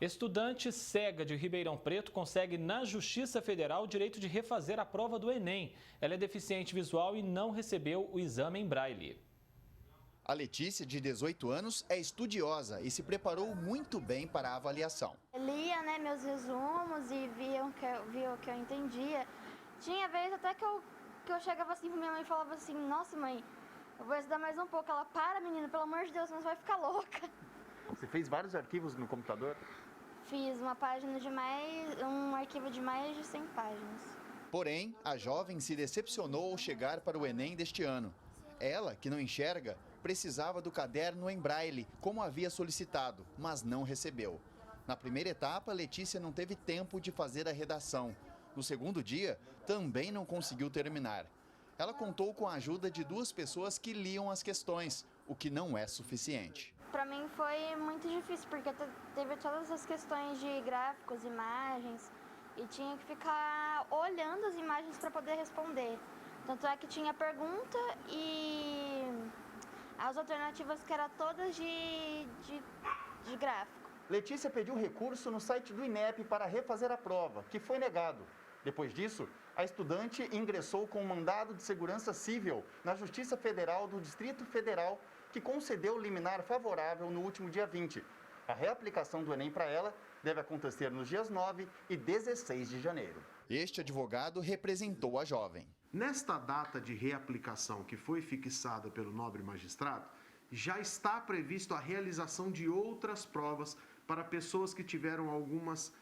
Estudante cega de Ribeirão Preto consegue na Justiça Federal o direito de refazer a prova do Enem. Ela é deficiente visual e não recebeu o exame em braille. A Letícia, de 18 anos, é estudiosa e se preparou muito bem para a avaliação. Eu lia, meus resumos e via o que eu entendia. Tinha vezes até que eu chegava assim para minha mãe e falava assim: nossa mãe, eu vou estudar mais um pouco. Ela: para menina, pelo amor de Deus, mas vai ficar louca. Você fez vários arquivos no computador? Fiz um arquivo de mais de 100 páginas. Porém, a jovem se decepcionou ao chegar para o Enem deste ano. Ela, que não enxerga, precisava do caderno em braille, como havia solicitado, mas não recebeu. Na primeira etapa, Letícia não teve tempo de fazer a redação. No segundo dia, também não conseguiu terminar. Ela contou com a ajuda de 2 pessoas que liam as questões, o que não é suficiente. Para mim foi muito difícil, porque teve todas as questões de gráficos, imagens, e tinha que ficar olhando as imagens para poder responder. Tanto é que tinha pergunta e as alternativas que eram todas de gráfico. Letícia pediu recurso no site do INEP para refazer a prova, que foi negado. Depois disso, a estudante ingressou com um mandado de segurança civil na Justiça Federal do Distrito Federal, que concedeu liminar favorável no último dia 20. A reaplicação do Enem para ela deve acontecer nos dias 9 e 16 de janeiro. Este advogado representou a jovem. Nesta data de reaplicação que foi fixada pelo nobre magistrado, já está previsto a realização de outras provas para pessoas que tiveram algumas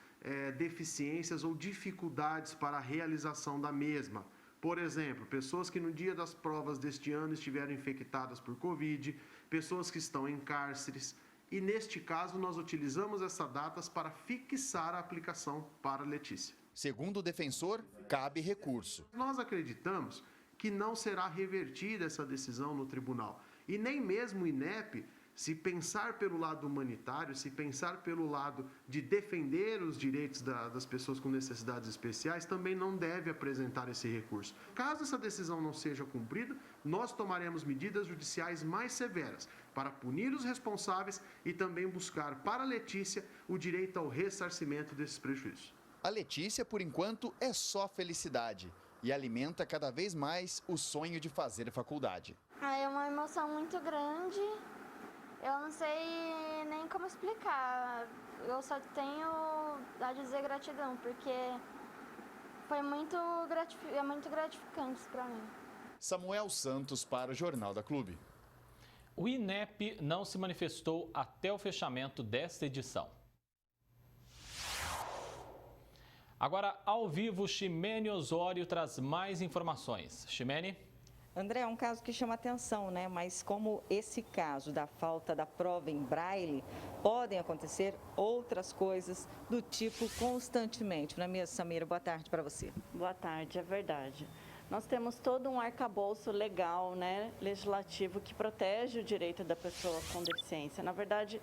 deficiências ou dificuldades para a realização da mesma. Por exemplo, pessoas que no dia das provas deste ano estiveram infectadas por Covid, pessoas que estão em cárceres. E neste caso, nós utilizamos essas datas para fixar a aplicação para a Letícia. Segundo o defensor, cabe recurso. Nós acreditamos que não será revertida essa decisão no tribunal. E nem mesmo o INEP, se pensar pelo lado humanitário, se pensar pelo lado de defender os direitos das pessoas com necessidades especiais, também não deve apresentar esse recurso. Caso essa decisão não seja cumprida, nós tomaremos medidas judiciais mais severas para punir os responsáveis e também buscar para a Letícia o direito ao ressarcimento desses prejuízos. A Letícia, por enquanto, é só felicidade e alimenta cada vez mais o sonho de fazer faculdade. É uma emoção muito grande. Eu não sei nem como explicar. Eu só tenho a dizer gratidão, porque foi muito gratificante para mim. Samuel Santos para o Jornal da Clube. O INEP não se manifestou até o fechamento desta edição. Agora, ao vivo, Ximene Osório traz mais informações. Ximene? André, é um caso que chama atenção, né? Mas como esse caso da falta da prova em braille, podem acontecer outras coisas do tipo constantemente, não é mesmo, Samira? Boa tarde para você. Boa tarde, é verdade. Nós temos todo um arcabouço legal, né, legislativo, que protege o direito da pessoa com deficiência. Na verdade,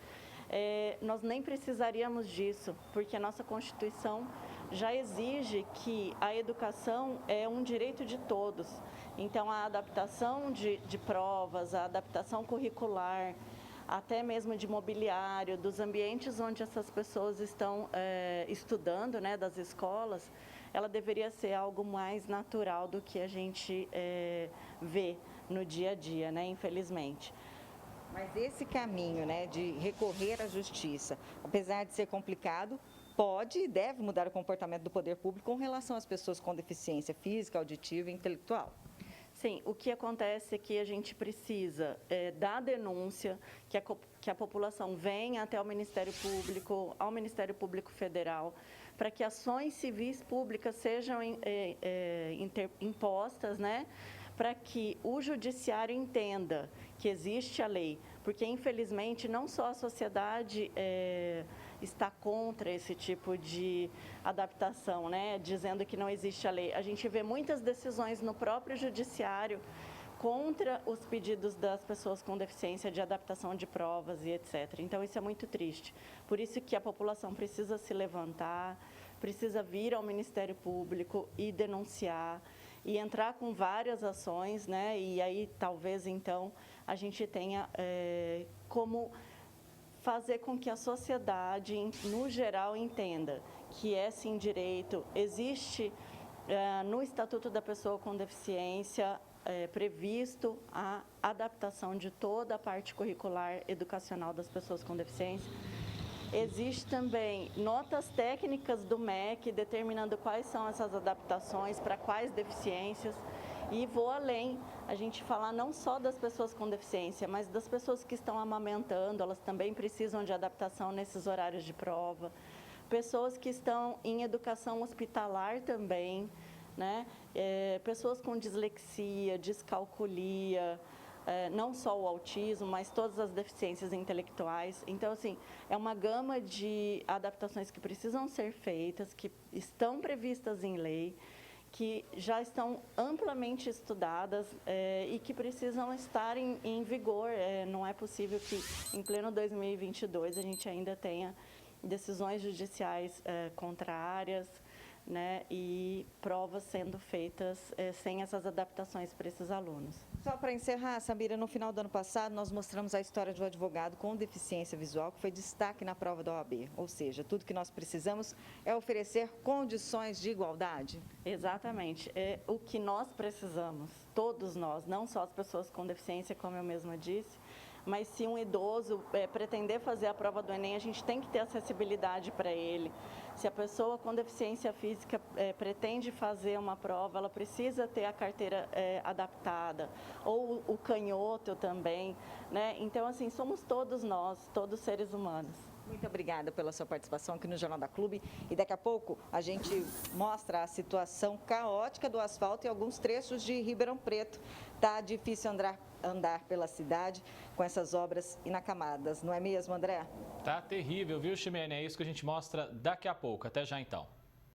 nós nem precisaríamos disso, porque a nossa Constituição já exige que a educação é um direito de todos. Então, a adaptação de provas, a adaptação curricular, até mesmo de mobiliário, dos ambientes onde essas pessoas estão estudando, né, das escolas, ela deveria ser algo mais natural do que a gente vê no dia a dia, né, infelizmente. Mas esse caminho, né, de recorrer à justiça, apesar de ser complicado, pode e deve mudar o comportamento do poder público com relação às pessoas com deficiência física, auditiva e intelectual. Sim, o que acontece é que a gente precisa da denúncia, que a população venha até o Ministério Público, ao Ministério Público Federal, para que ações civis públicas sejam impostas, né? Para que o judiciário entenda que existe a lei, porque infelizmente não só a sociedade está contra esse tipo de adaptação, né, dizendo que não existe a lei. A gente vê muitas decisões no próprio judiciário contra os pedidos das pessoas com deficiência de adaptação de provas e etc. Então isso é muito triste. Por isso que a população precisa se levantar, precisa vir ao Ministério Público e denunciar e entrar com várias ações, né? E aí talvez então a gente tenha como fazer com que a sociedade, no geral, entenda que é sim direito, existe no Estatuto da Pessoa com Deficiência previsto a adaptação de toda a parte curricular educacional das pessoas com deficiência. Existe também notas técnicas do MEC determinando quais são essas adaptações para quais deficiências. E vou além, a gente falar não só das pessoas com deficiência, mas das pessoas que estão amamentando, elas também precisam de adaptação nesses horários de prova. Pessoas que estão em educação hospitalar também, né? Pessoas com dislexia, descalculia, não só o autismo, mas todas as deficiências intelectuais. Então, assim, é uma gama de adaptações que precisam ser feitas, que estão previstas em lei, que já estão amplamente estudadas e que precisam estar em vigor. Não é possível que, em pleno 2022, a gente ainda tenha decisões judiciais contrárias, né, e provas sendo feitas sem essas adaptações para esses alunos. Só para encerrar, Samira, no final do ano passado nós mostramos a história de um advogado com deficiência visual que foi destaque na prova da OAB. Ou seja, tudo que nós precisamos é oferecer condições de igualdade. Exatamente. É o que nós precisamos, todos nós, não só as pessoas com deficiência, como eu mesma disse, mas se um idoso pretender fazer a prova do Enem, a gente tem que ter acessibilidade para ele. Se a pessoa com deficiência física pretende fazer uma prova, ela precisa ter a carteira adaptada, ou o canhoto também, né? Então, assim, somos todos nós, todos seres humanos. Muito obrigada pela sua participação aqui no Jornal da Clube. E daqui a pouco a gente mostra a situação caótica do asfalto em alguns trechos de Ribeirão Preto. Tá difícil andar pela cidade com essas obras inacamadas, não é mesmo, André? Tá terrível, viu, Ximene? É isso que a gente mostra daqui a pouco. Até já, então.